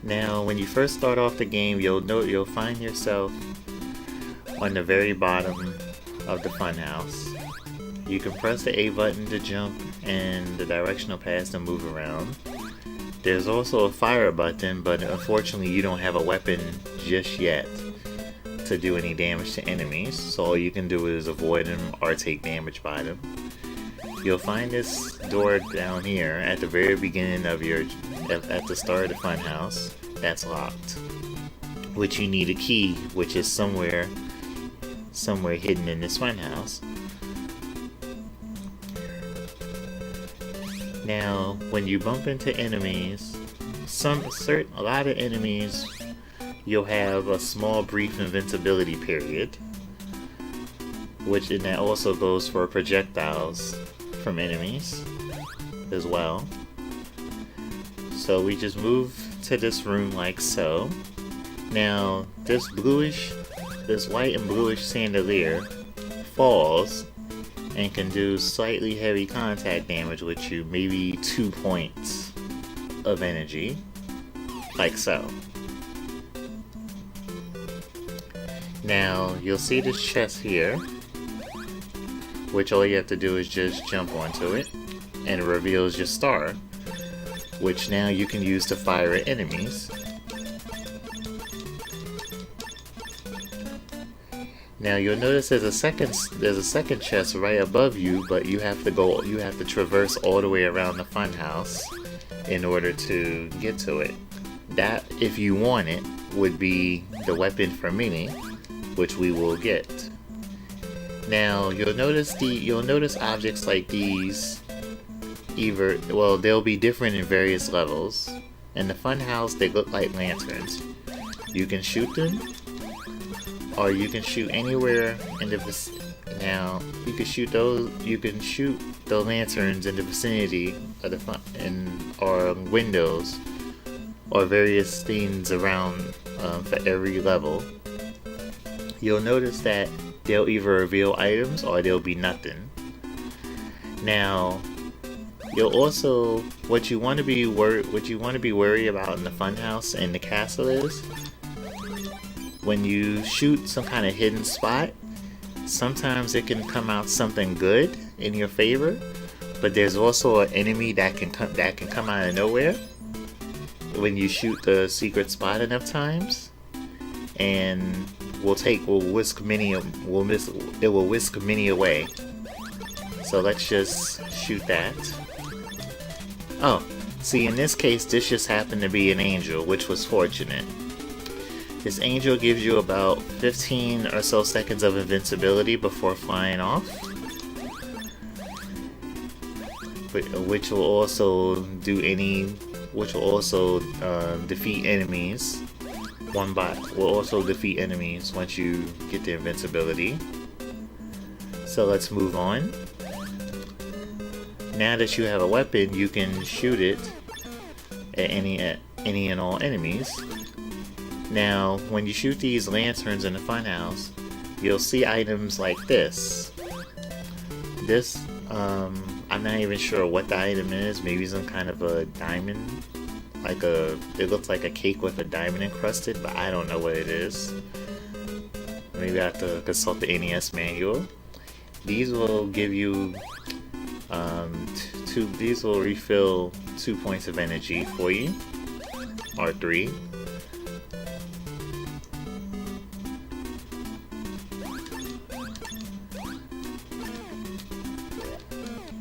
Now, when you first start off the game, you'll find yourself on the very bottom of the funhouse. You can press the A button to jump and the directional pads to move around. There's also a fire button, but unfortunately you don't have a weapon just yet to do any damage to enemies, so all you can do is avoid them or take damage by them. You'll find this door down here at the very beginning of at the start of the funhouse that's locked, which you need a key, which is somewhere hidden in this funhouse. Now, when you bump into enemies, a lot of enemies, you'll have a small brief invincibility period, and that also goes for projectiles from enemies as well. So we just move to this room like so. Now, this white and bluish chandelier falls and can do slightly heavy contact damage with you, maybe 2 points of energy, like so. Now, you'll see this chest here, which all you have to do is just jump onto it, and it reveals your star, which now you can use to fire at enemies. Now you'll notice there's a second chest right above you, but you have to traverse all the way around the funhouse in order to get to it. That, if you want it, would be the weapon for Minnie, which we will get. Now you'll notice objects like these. They'll be different in various levels. In the funhouse, they look like lanterns. You can shoot them, or you can shoot anywhere in the vicinity. Now, you can shoot the lanterns in the vicinity of the or windows, or various things around for every level. You'll notice that they'll either reveal items or they'll be nothing. Now, what you want to be worried about in the funhouse and the castle is, when you shoot some kind of hidden spot, sometimes it can come out something good in your favor, but there's also an enemy that can come out of nowhere when you shoot the secret spot enough times, and it will whisk Minnie away. So let's just shoot that. Oh, see, in this case, this just happened to be an angel, which was fortunate. This angel gives you about 15 or so seconds of invincibility before flying off, which will also defeat enemies. One bot will also defeat enemies once you get the invincibility. So let's move on. Now that you have a weapon, you can shoot it at any and all enemies. Now, when you shoot these lanterns in the funhouse, you'll see items like this. I'm not even sure what the item is. Maybe some kind of a diamond. It looks like a cake with a diamond encrusted, but I don't know what it is. Maybe I have to consult the NES manual. These will give you, these will refill 2 points of energy for you, or 3.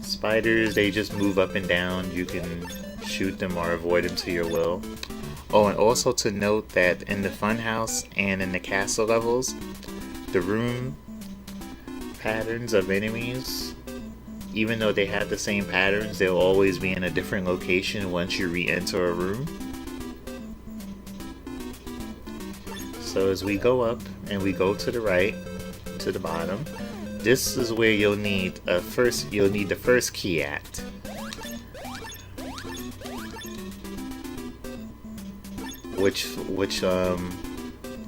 Spiders, they just move up and down. You can shoot them or avoid them to your will. Oh, and also to note that in the funhouse and in the castle levels, the room patterns of enemies, even though they have the same patterns, they'll always be in a different location once you re-enter a room. So as we go up and we go to the right, to the bottom, this is where you'll need the first key at.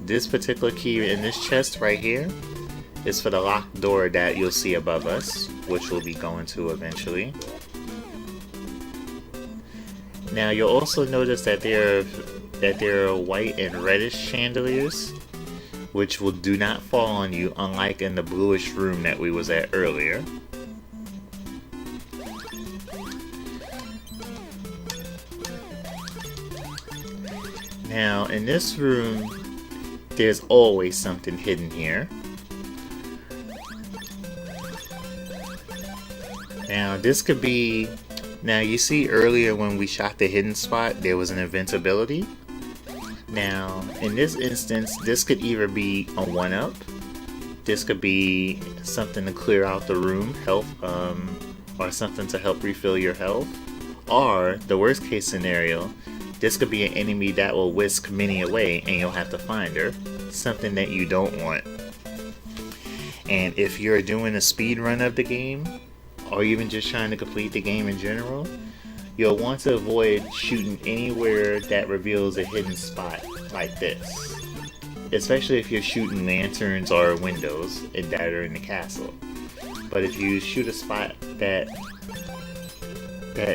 This particular key in this chest right here is for the locked door that you'll see above us, which we'll be going to eventually. Now you'll also notice that there that there are white and reddish chandeliers, which will do not fall on you, unlike in the bluish room that we was at earlier. Now, in this room, there's always something hidden here. Now, this could be... Now, you see earlier when we shot the hidden spot, there was an invincibility. Now, in this instance, this could either be a 1-up. This could be something to clear out the room, health, or something to help refill your health. Or, the worst case scenario, this could be an enemy that will whisk Minnie away and you'll have to find her. Something that you don't want. And if you're doing a speed run of the game, or even just trying to complete the game in general, you'll want to avoid shooting anywhere that reveals a hidden spot like this. Especially if you're shooting lanterns or windows that are in the castle. But if you shoot a spot that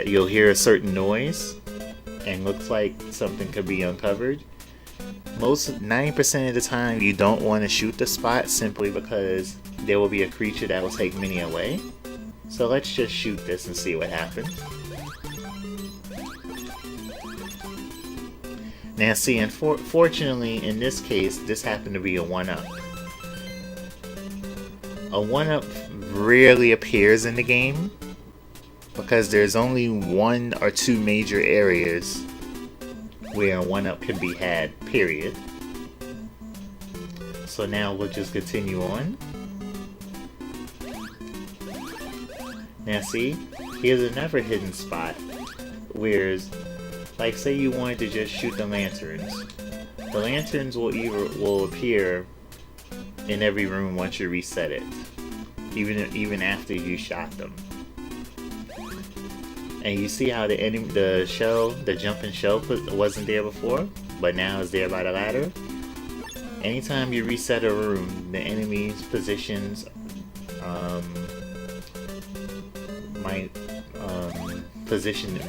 you'll hear a certain noise and looks like something could be uncovered, 90% of the time you don't want to shoot the spot simply because there will be a creature that will take Minnie away. So let's just shoot this and see what happens. Now see, unfortunately in this case, this happened to be a 1-up. A 1-up rarely appears in the game because there's only 1 or 2 major areas where a 1-up can be had, period. So now we'll just continue on. Now see, here's another hidden spot, whereas, like say you wanted to just shoot the lanterns. The lanterns will appear in every room once you reset it, even after you shot them. And you see how the jumping shell wasn't there before, but now it's there by the ladder. Anytime you reset a room, the enemy's positions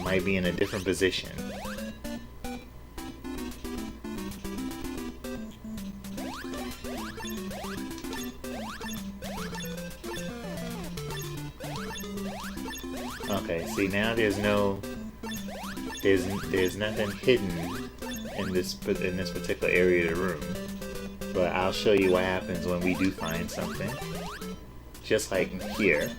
might be in a different position. Okay, see now there's nothing hidden in this particular area of the room. But I'll show you what happens when we do find something. Just like here.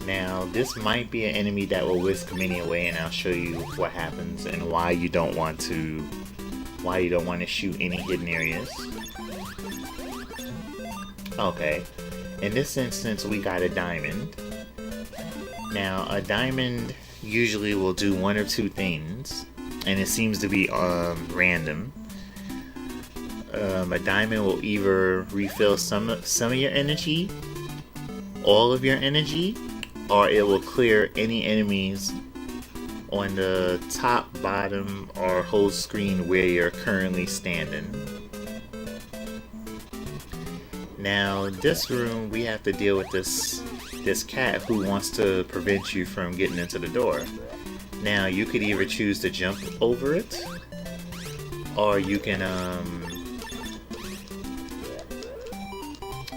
Now, this might be an enemy that will whisk Minnie away, and I'll show you what happens and why you don't want to shoot any hidden areas. Okay, in this instance we got a diamond. Now, a diamond usually will do 1 or 2 things, and it seems to be random. A diamond will either refill some of your energy, all of your energy, or it will clear any enemies on the top, bottom, or whole screen where you're currently standing. Now, this room, we have to deal with this cat who wants to prevent you from getting into the door. Now, you could either choose to jump over it, or you can,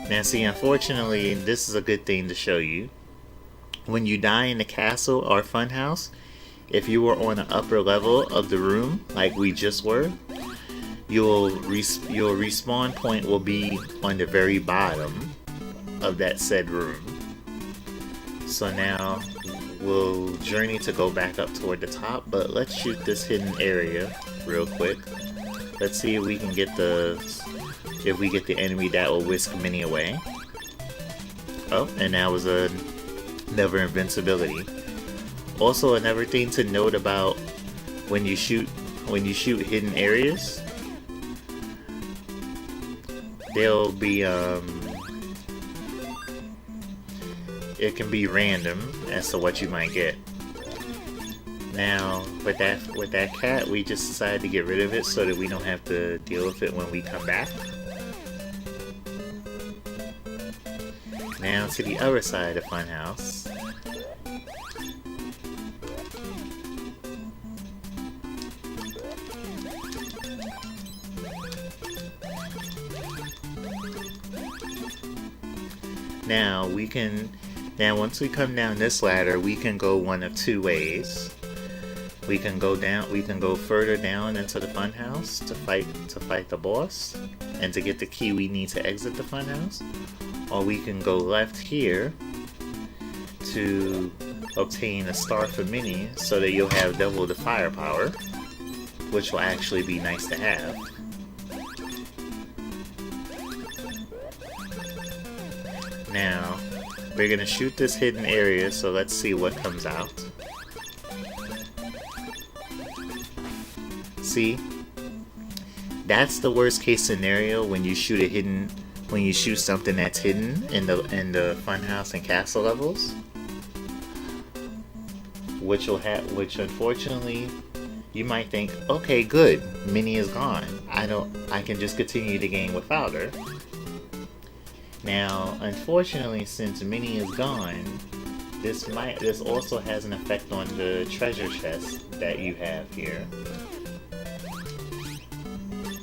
Now, see, unfortunately, this is a good thing to show you. When you die in the castle or funhouse, if you were on the upper level of the room, like we just were, your respawn point will be on the very bottom of that said room. So now we'll journey to go back up toward the top, but let's shoot this hidden area real quick. Let's see if we can get the enemy that will whisk Minnie away. Oh, and that was another invincibility. Also, another thing to note about when you shoot hidden areas, they'll be it can be random as to what you might get. Now, with that cat, we just decided to get rid of it so that we don't have to deal with it when we come back. Now to the other side of the funhouse. Now once we come down this ladder, we can go one of two ways. We can go further down into the funhouse to fight the boss, and to get the key we need to exit the funhouse. Or we can go left here to obtain a star for Minnie, so that you'll have double the firepower, which will actually be nice to have. Now, we're gonna shoot this hidden area, so let's see what comes out. See? That's the worst case scenario when you shoot something that's hidden in the funhouse and castle levels. Which unfortunately you might think, okay, good, Minnie is gone. I can just continue the game without her. Now, unfortunately, since Minnie is gone, this also has an effect on the treasure chest that you have here.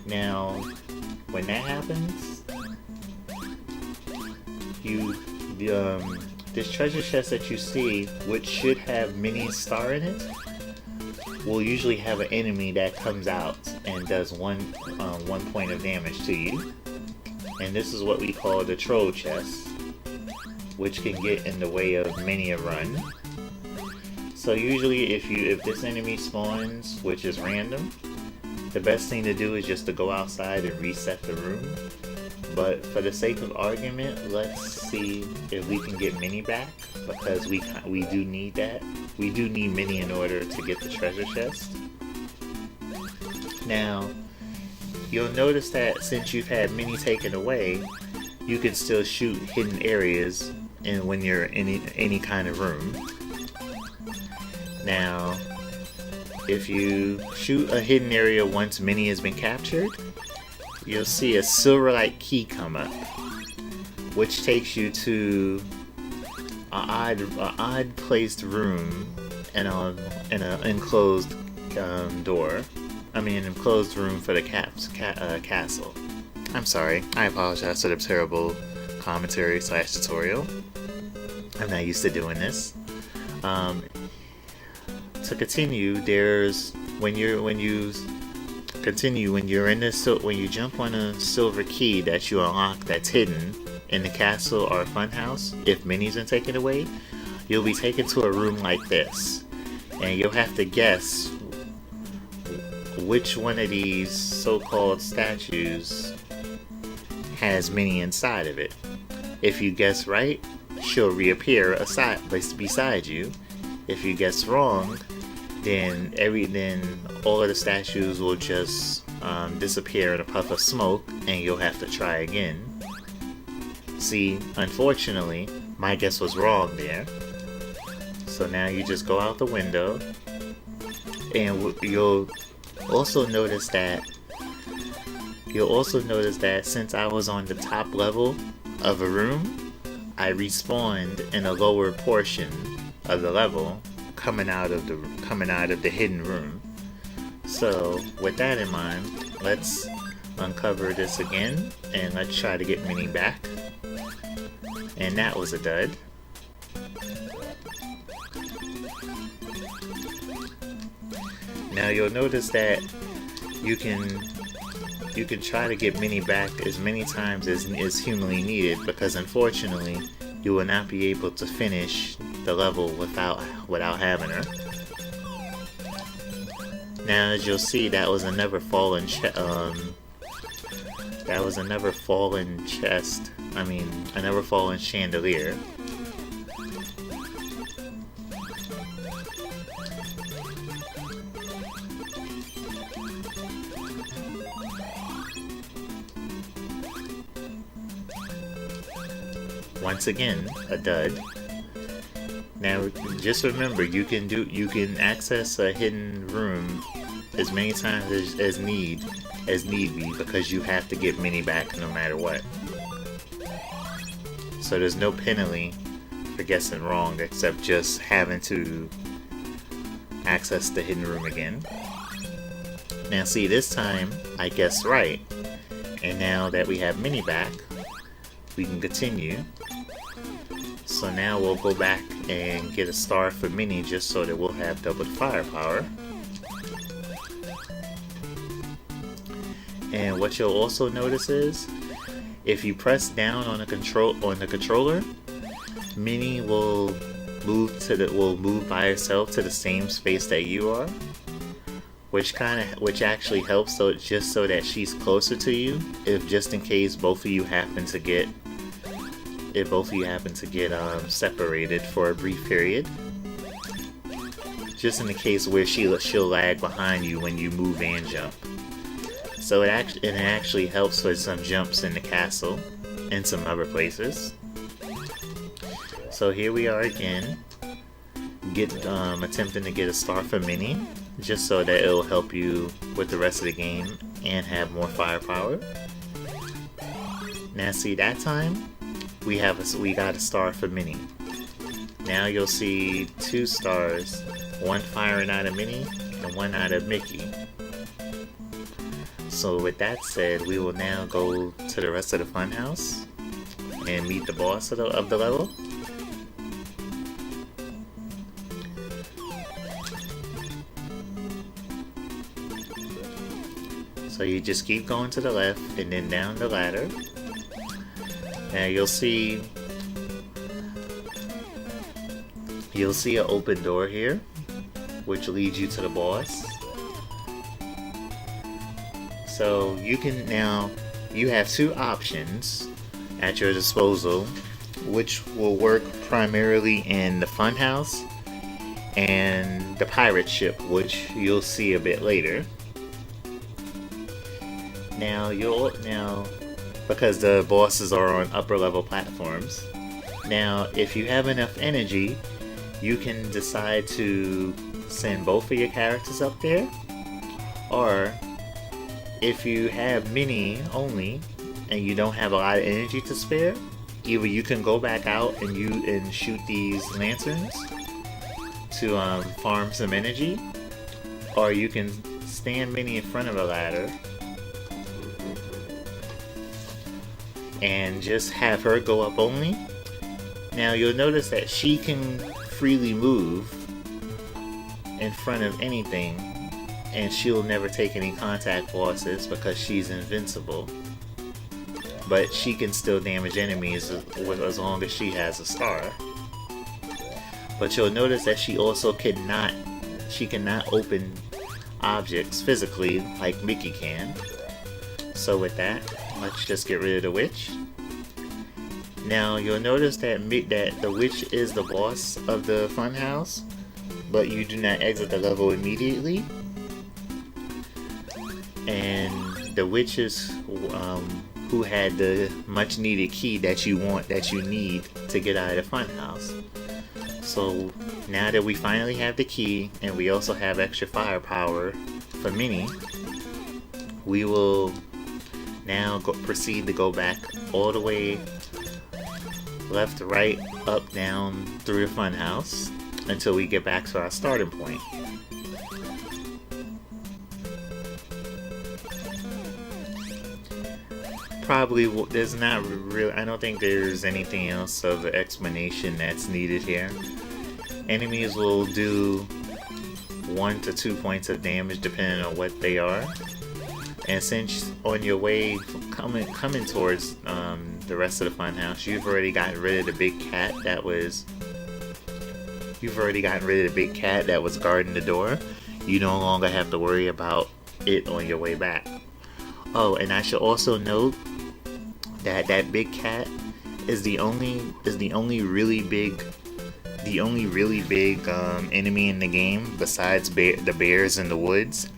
Now, when that happens, this treasure chest that you see, which should have Minnie's star in it, will usually have an enemy that comes out and does one point of damage to you. And this is what we call the troll chest, which can get in the way of many a run. So usually if this enemy spawns, which is random, the best thing to do is just to go outside and reset the room. But for the sake of argument, let's see if we can get Minnie back, because we do need that. We do need Minnie in order to get the treasure chest. Now, you'll notice that since you've had Minnie taken away, you can still shoot hidden areas when you're in any kind of room. Now, if you shoot a hidden area once Minnie has been captured, you'll see a silver-like key come up, which takes you to an odd placed room in an enclosed door. An enclosed room for the castle. I'm sorry, I apologize for the terrible commentary / tutorial. I'm not used to doing this. To continue, when you jump on a silver key that you unlock that's hidden in the castle or funhouse, if Minnie's been taken away, you'll be taken to a room like this, and you'll have to guess which one of these so-called statues has Minnie inside of it. If you guess right, she'll reappear beside you. If you guess wrong, then all of the statues will just disappear in a puff of smoke, and you'll have to try again. See, unfortunately, my guess was wrong there. So now you just go out the window, and you'll also notice that since I was on the top level of a room, I respawned in a lower portion of the level, coming out of the hidden room. So with that in mind, let's uncover this again, and let's try to get Minnie back. And that was a dud. Now you'll notice that you can try to get Minnie back as many times as is humanly needed, because unfortunately you will not be able to finish the level without having her. Now, as you'll see, that was another fallen chest. Another fallen chandelier. Once again, a dud. Now, just remember, you can access a hidden room as many times as need be, because you have to get Minnie back no matter what. So there's no penalty for guessing wrong, except just having to access the hidden room again. Now see, this time I guessed right, and now that we have Minnie back, we can continue. So now we'll go back and get a star for Minnie just so that we'll have double the firepower. And what you'll also notice is, if you press down on the controller, Minnie will move by herself to the same space that you are, which actually helps so that she's closer to you, if just in case both of you happen to get separated for a brief period. Just in the case where she'll lag behind you when you move and jump. So it actually helps with some jumps in the castle and some other places. So here we are again, attempting to get a star for Minnie, just so that it'll help you with the rest of the game and have more firepower. Now see, that time we got a star for Minnie. Now you'll see 2 stars, one firing out of Minnie and one out of Mickey. So with that said, we will now go to the rest of the funhouse and meet the boss of the level. So you just keep going to the left and then down the ladder. Now you'll see an open door here, which leads you to the boss. So you have 2 options at your disposal, which will work primarily in the funhouse and the pirate ship, which you'll see a bit later. Now because the bosses are on upper level platforms. Now, if you have enough energy, you can decide to send both of your characters up there, or if you have Minnie only and you don't have a lot of energy to spare, either you can go back out and shoot these lanterns to farm some energy, or you can stand Minnie in front of a ladder and just have her go up only. Now you'll notice that she can freely move in front of anything, and she'll never take any contact losses because she's invincible. But she can still damage enemies as long as she has a star. But you'll notice that she also cannot open objects physically like Mickey can. So with that, let's just get rid of the witch. Now you'll notice that the witch is the boss of the funhouse, but you do not exit the level immediately. And the witches who had the much needed key that you need to get out of the funhouse. So now that we finally have the key and we also have extra firepower for Minnie, we will now proceed to go back all the way left, right, up, down through the funhouse until we get back to our starting point. Probably there's not really, I don't think there's anything else of an explanation that's needed here. Enemies will do 1 to 2 points of damage depending on what they are. And since on your way coming towards the rest of the funhouse, you've already gotten rid of the big cat that was guarding the door. You no longer have to worry about it on your way back. Oh, and I should also note that that big cat is the only really big enemy in the game besides the bears in the woods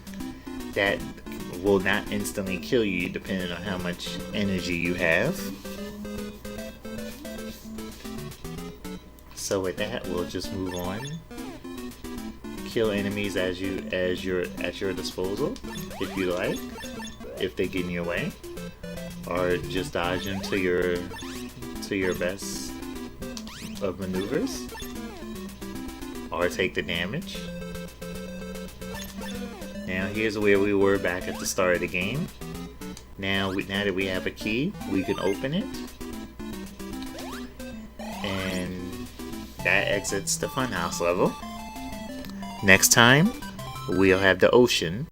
that will not instantly kill you depending on how much energy you have. So with that, we'll just move on. Kill enemies as you're at your disposal, if you like, if they get in your way, or just dodge them to your best of maneuvers, or take the damage. Now here's where we were back at the start of the game. Now that we have a key, we can open it, and That exits the funhouse level. Next time, we'll have the ocean.